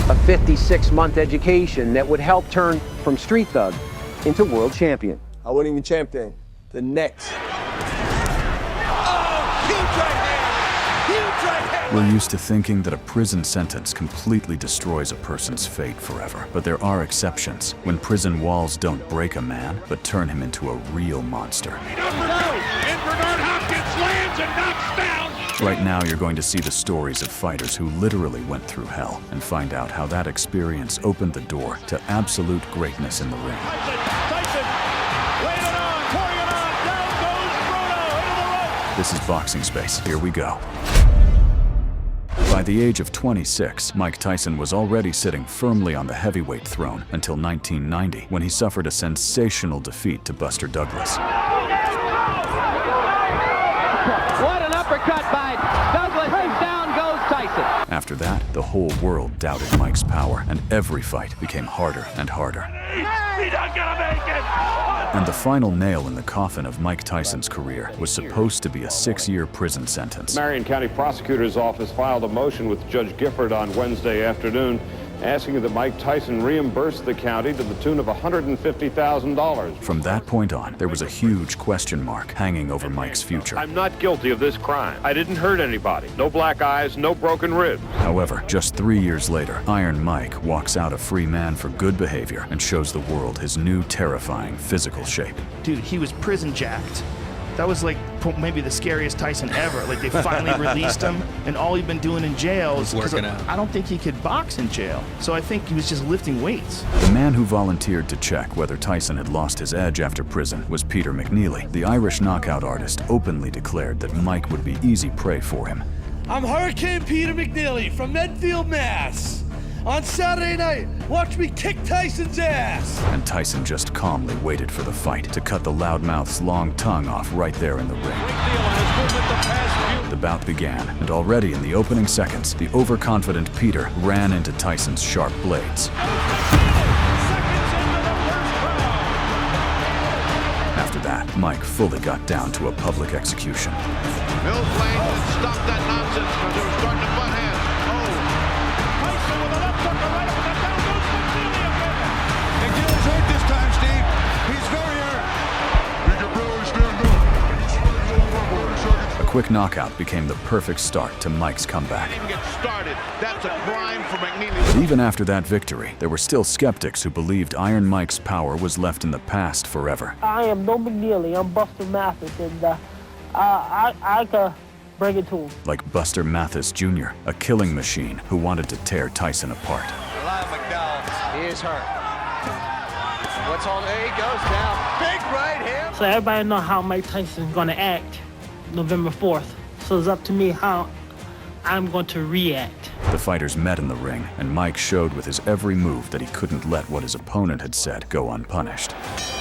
a 56-month education that would help turn from street thug into world champion. I wasn't even champion. The next. We're used to thinking that a prison sentence completely destroys a person's fate forever. But there are exceptions, when prison walls don't break a man, but turn him into a real monster. Hopkins lands and knocks down. Right now, you're going to see the stories of fighters who literally went through hell and find out how that experience opened the door to absolute greatness in the ring. Tyson, laying it on, pouring it on, down goes Bruno, into the rope. This is Boxing Space. Here we go. By the age of 26, Mike Tyson was already sitting firmly on the heavyweight throne until 1990, when he suffered a sensational defeat to Buster Douglas. What an uppercut by Douglas, and down goes Tyson. After that, the whole world doubted Mike's power, and every fight became harder and harder. He's not gonna make it. And the final nail in the coffin of Mike Tyson's career was supposed to be a 6-year prison sentence. Marion County Prosecutor's Office filed a motion with Judge Gifford on Wednesday afternoon asking that Mike Tyson reimburse the county to the tune of $150,000. From that point on, there was a huge question mark hanging over Mike's future. I'm not guilty of this crime. I didn't hurt anybody. No black eyes, no broken ribs. However, just 3 years later, Iron Mike walks out a free man for good behavior and shows the world his new terrifying physical shape. Dude, he was prison jacked. That was like maybe the scariest Tyson ever. Like they finally released him, and all he'd been doing in jail is because I don't think he could box in jail. So I think he was just lifting weights. The man who volunteered to check whether Tyson had lost his edge after prison was Peter McNeely. The Irish knockout artist openly declared that Mike would be easy prey for him. I'm Hurricane Peter McNeely from Medfield, Mass. On Saturday night, watch me kick Tyson's ass. And Tyson just calmly waited for the fight to cut the loudmouth's long tongue off right there in the ring. The bout began, and already in the opening seconds, the overconfident Peter ran into Tyson's sharp blades. After that, Mike fully got down to a public execution. Mills Lane had stopped that nonsense because they were starting to butt heads. Tyson with a left hook, a right hook, and down goes McNeely again. McNeely's hurt this time, Steve. He's very hurt. A quick knockout became the perfect start to Mike's comeback. Didn't get started. That's a crime for McNeely. But even after that victory, there were still skeptics who believed Iron Mike's power was left in the past forever. I am no McNeely. I'm Buster Mathis, and I could bring it to him. Like Buster Mathis Jr., a killing machine who wanted to tear Tyson apart. Elias McDowell, he is hurt. What's on? There he goes down. Big right hand. So everybody know how Mike Tyson's going to act November 4th. So it's up to me how I'm going to react. The fighters met in the ring, and Mike showed with his every move that he couldn't let what his opponent had said go unpunished.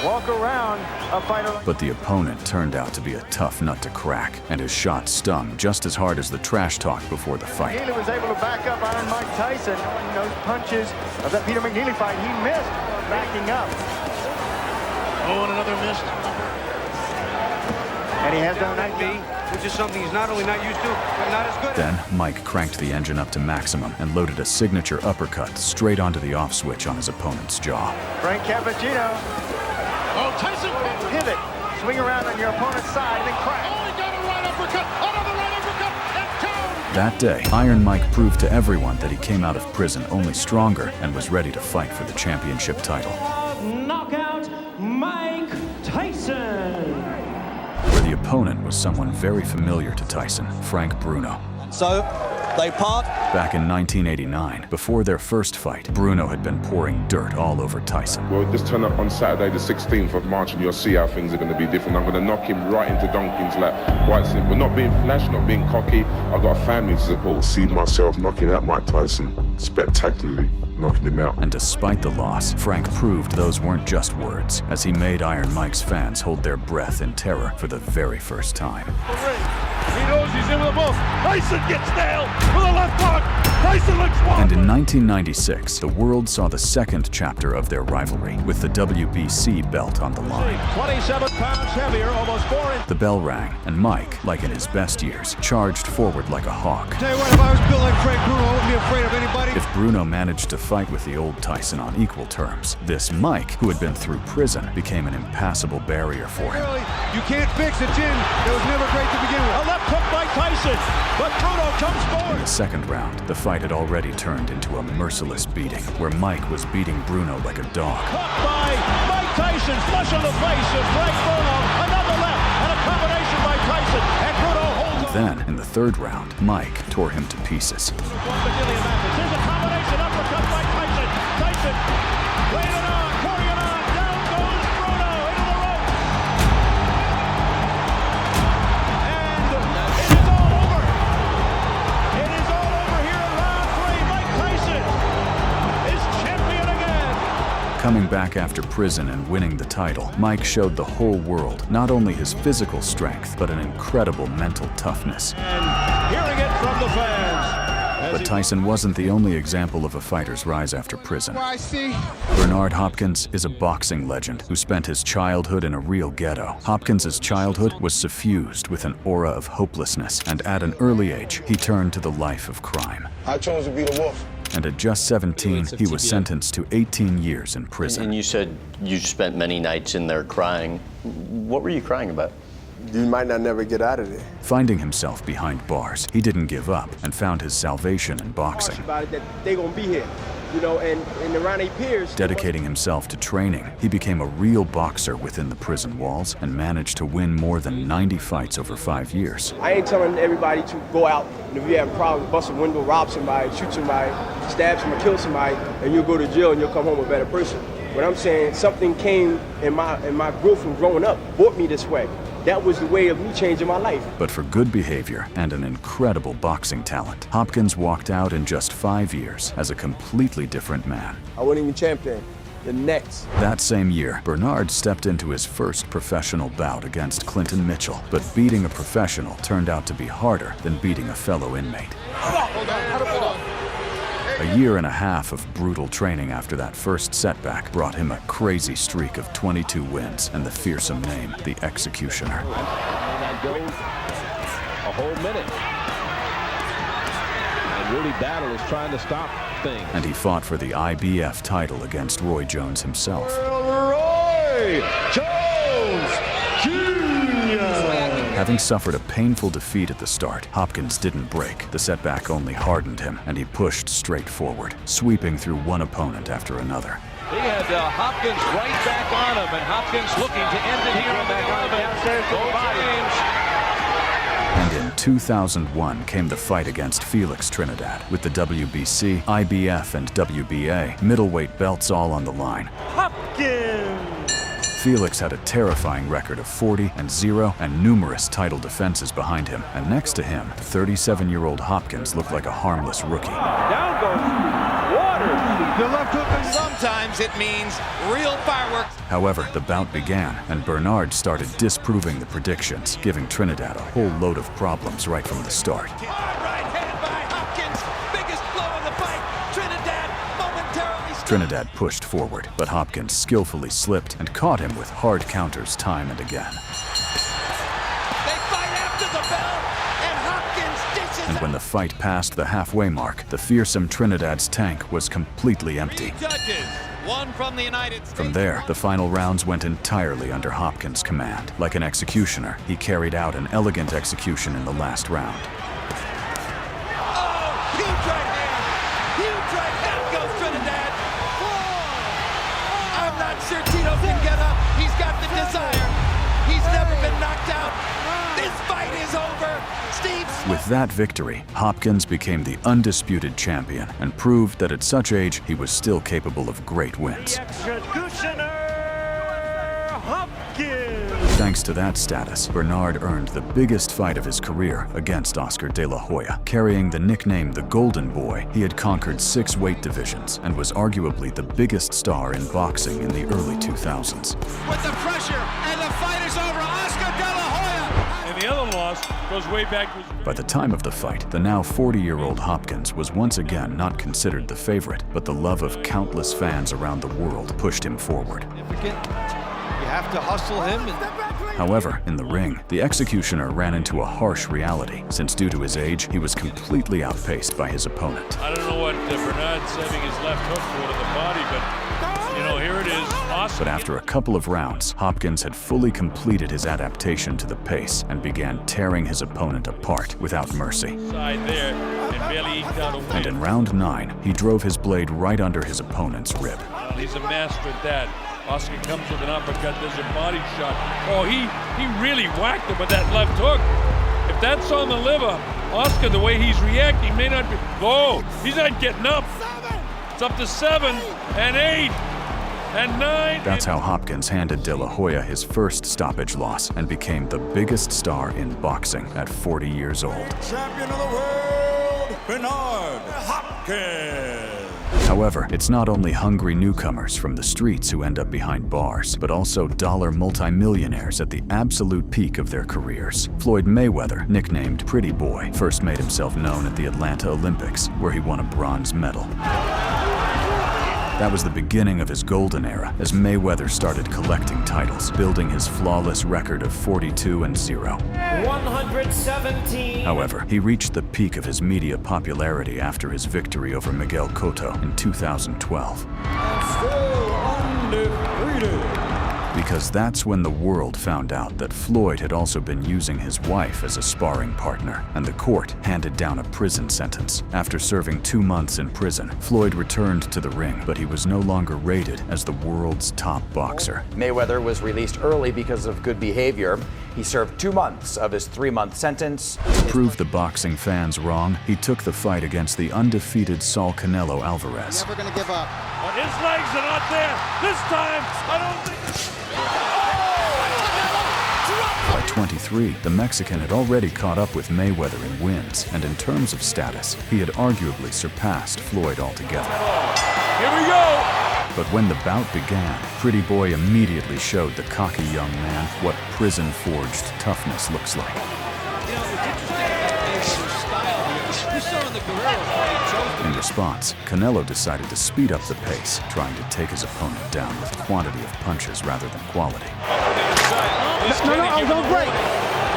Walk around a fighter like... But the opponent turned out to be a tough nut to crack, and his shot stung just as hard as the trash talk before the fight. McNeely was able to back up Iron Mike Tyson. Knowing those punches of that Peter McNeely fight, he missed backing up. Oh, and another miss. And he has done that knee, which is something he's not only not used to, but not as good. Then, Mike cranked the engine up to maximum and loaded a signature uppercut straight onto the off switch on his opponent's jaw. Frank Cappuccino. Oh, Tyson. Pivot. Swing around on your opponent's side and then crack. Oh, he got a right uppercut. Another right uppercut. And down. That day, Iron Mike proved to everyone that he came out of prison only stronger and was ready to fight for the championship title. Knockout Mike Tyson. Where the opponent was someone very familiar to Tyson, Frank Bruno. So, they part. Back in 1989, before their first fight, Bruno had been pouring dirt all over Tyson. Well, just turn up on Saturday the 16th of March and you'll see how things are going to be different. I'm going to knock him right into Donkin's lap. Quite simple. Not being flash, not being cocky. I've got a family to support. See myself knocking out Mike Tyson spectacularly. Knocking him out. And despite the loss, Frank proved those weren't just words, as he made Iron Mike's fans hold their breath in terror for the very first time. He knows he's in with a both. Tyson gets nailed with a left hook. Tyson looks one. And in 1996, the world saw the second chapter of their rivalry, with the WBC belt on the line. 27 pounds heavier, almost 4 inches. The bell rang, and Mike, like in his best years, charged forward like a hawk. Tell you what, if I was built like Frank Bruno, I wouldn't be afraid of anybody. If Bruno managed to fight with the old Tyson on equal terms, this Mike, who had been through prison, became an impassable barrier for him. Really, you can't fix a chin that was never great to begin with. A left hook by Tyson, but Bruno comes forward. In the second round, the fight had already turned into a merciless beating, where Mike was beating Bruno like a dog. Hook by Mike Tyson, flush on the face of Frank Bruno. Another left, and a combination by Tyson, and Bruno holds on. Then, in the third round, Mike tore him to pieces. Here's a combination uppercut by Tyson. Tyson, laying it on, pouring it on. Down goes Bruno into the rope. And it is all over. It is all over here in round 3. Mike Tyson is champion again. Coming back after prison and winning the title, Mike showed the whole world not only his physical strength, but an incredible mental toughness. And hearing it from the fans. But Tyson wasn't the only example of a fighter's rise after prison. I see. Bernard Hopkins is a boxing legend who spent his childhood in a real ghetto. Hopkins' childhood was suffused with an aura of hopelessness, and at an early age, he turned to the life of crime. I chose to be the wolf. And at just 17, he was sentenced to 18 years in prison. And you said you spent many nights in there crying. What were you crying about? You might not never get out of there. Finding himself behind bars, he didn't give up and found his salvation in boxing. About it, that they gonna be here, you know, and around their peers. Dedicating himself to training, he became a real boxer within the prison walls and managed to win more than 90 fights over 5 years. I ain't telling everybody to go out, and if you have problems, bust a window, rob somebody, shoot somebody, stab somebody, kill somebody, and you'll go to jail and you'll come home a better person. But I'm saying something came in my growth from growing up, brought me this way. That was the way of me changing my life. But for good behavior and an incredible boxing talent, Hopkins walked out in just 5 years as a completely different man. I wasn't even champion. The next. That same year, Bernard stepped into his first professional bout against Clinton Mitchell, but beating a professional turned out to be harder than beating a fellow inmate. A year and a half of brutal training after that first setback brought him a crazy streak of 22 wins and the fearsome name, the Executioner. And that goes a whole minute. And Rudy Battle is trying to stop things. And he fought for the IBF title against Roy Jones himself. Roy Jones Jr. Having suffered a painful defeat at the start, Hopkins didn't break. The setback only hardened him, and he pushed straight forward, sweeping through one opponent after another. He had Hopkins right back on him, and Hopkins looking to end it here on the 11th. And in 2001 came the fight against Felix Trinidad, with the WBC, IBF, and WBA middleweight belts all on the line. Hopkins! Felix had a terrifying record of 40-0 and numerous title defenses behind him. And next to him, 37-year-old Hopkins looked like a harmless rookie. Down goes Waters. The left hook. Sometimes it means real fireworks. However, the bout began, and Bernard started disproving the predictions, giving Trinidad a whole load of problems right from the start. Right hand by Hopkins. Biggest blow of the fight. Trinidad momentarily. Trinidad pushed forward, but Hopkins skillfully slipped and caught him with hard counters time and again. They fight after the bell, and Hopkins dishes. And when the fight passed the halfway mark, the fearsome Trinidad's tank was completely empty. Judges, one from the United States. From there, the final rounds went entirely under Hopkins' command. Like an executioner, he carried out an elegant execution in the last round. Oh, huge right hand. Huge right hand goes Trinidad. I'm not sure Tito can get up. He's got the desire. He's never been knocked out. This fight is over. Steve Smith. With that victory, Hopkins became the undisputed champion and proved that at such age, he was still capable of great wins. Executioner Hopkins! Thanks to that status, Bernard earned the biggest fight of his career against Oscar De La Hoya. Carrying the nickname the Golden Boy, he had conquered 6 weight divisions and was arguably the biggest star in boxing in the early 2000s. With the pressure, and the fight is over. Oscar De La Hoya. And the other loss loss goes way back to his... By the time of the fight, the now 40-year-old Hopkins was once again not considered the favorite, but the love of countless fans around the world pushed him forward. You have to hustle him. However, in the ring, the executioner ran into a harsh reality, since due to his age, he was completely outpaced by his opponent. I don't know what Bernard's setting his left hook for to the body, but, you know, here it is. Awesome. But after a couple of rounds, Hopkins had fully completed his adaptation to the pace and began tearing his opponent apart without mercy. Side there, and barely eked out a win. And in round 9, he drove his blade right under his opponent's rib. He's a master at that. Oscar comes with an uppercut, there's a body shot. Oh, he really whacked him with that left hook. If that's on the liver, Oscar, the way he's reacting, may not be... Oh, he's not getting up. It's up to 7 and 8 and 9. That's how Hopkins handed De La Hoya his first stoppage loss and became the biggest star in boxing at 40 years old. Champion of the world, Bernard Hopkins. However, it's not only hungry newcomers from the streets who end up behind bars, but also dollar multimillionaires at the absolute peak of their careers. Floyd Mayweather, nicknamed Pretty Boy, first made himself known at the Atlanta Olympics, where he won a bronze medal. That was the beginning of his golden era, as Mayweather started collecting titles, building his flawless record of 42-0. 117. However, he reached the peak of his media popularity after his victory over Miguel Cotto in 2012. Still undefeated. Because that's when the world found out that Floyd had also been using his wife as a sparring partner, and the court handed down a prison sentence. After serving 2 months in prison, Floyd returned to the ring, but he was no longer rated as the world's top boxer. Mayweather was released early because of good behavior. He served 2 months of his 3-month sentence. To prove the boxing fans wrong, he took the fight against the undefeated Saul Canelo Alvarez. Never going to give up. But his legs are not there. This time, I don't think... By 23, the Mexican had already caught up with Mayweather in wins, and in terms of status, he had arguably surpassed Floyd altogether. Here we go! But when the bout began, Pretty Boy immediately showed the cocky young man what prison-forged toughness looks like. In response, Canelo decided to speed up the pace, trying to take his opponent down with quantity of punches rather than quality. No, I was on break.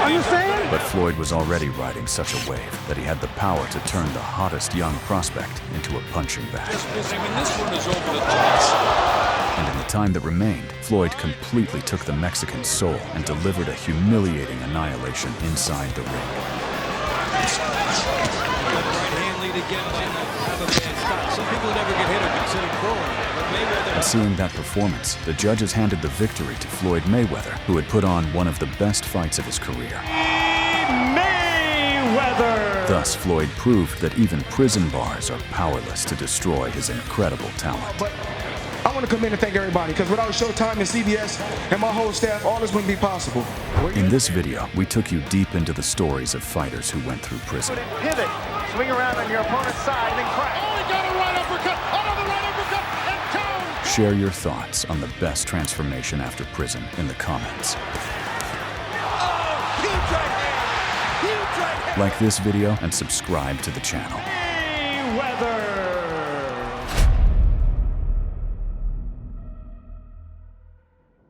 Understand? But Floyd was already riding such a wave that he had the power to turn the hottest young prospect into a punching bag. And in the time that remained, Floyd completely took the Mexican's soul and delivered a humiliating annihilation inside the ring. And seeing that performance, the judges handed the victory to Floyd Mayweather, who had put on one of the best fights of his career. Mayweather! Thus, Floyd proved that even prison bars are powerless to destroy his incredible talent. But I want to come in and thank everybody, because without Showtime and CBS and my whole staff, all this wouldn't be possible. In this video, we took you deep into the stories of fighters who went through prison. Pivot, swing around on your opponent's side, and then crack. Oh, he got a right uppercut, another right uppercut, and count! Share your thoughts on the best transformation after prison in the comments. Oh, huge right hand! Huge right hand! Like this video and subscribe to the channel.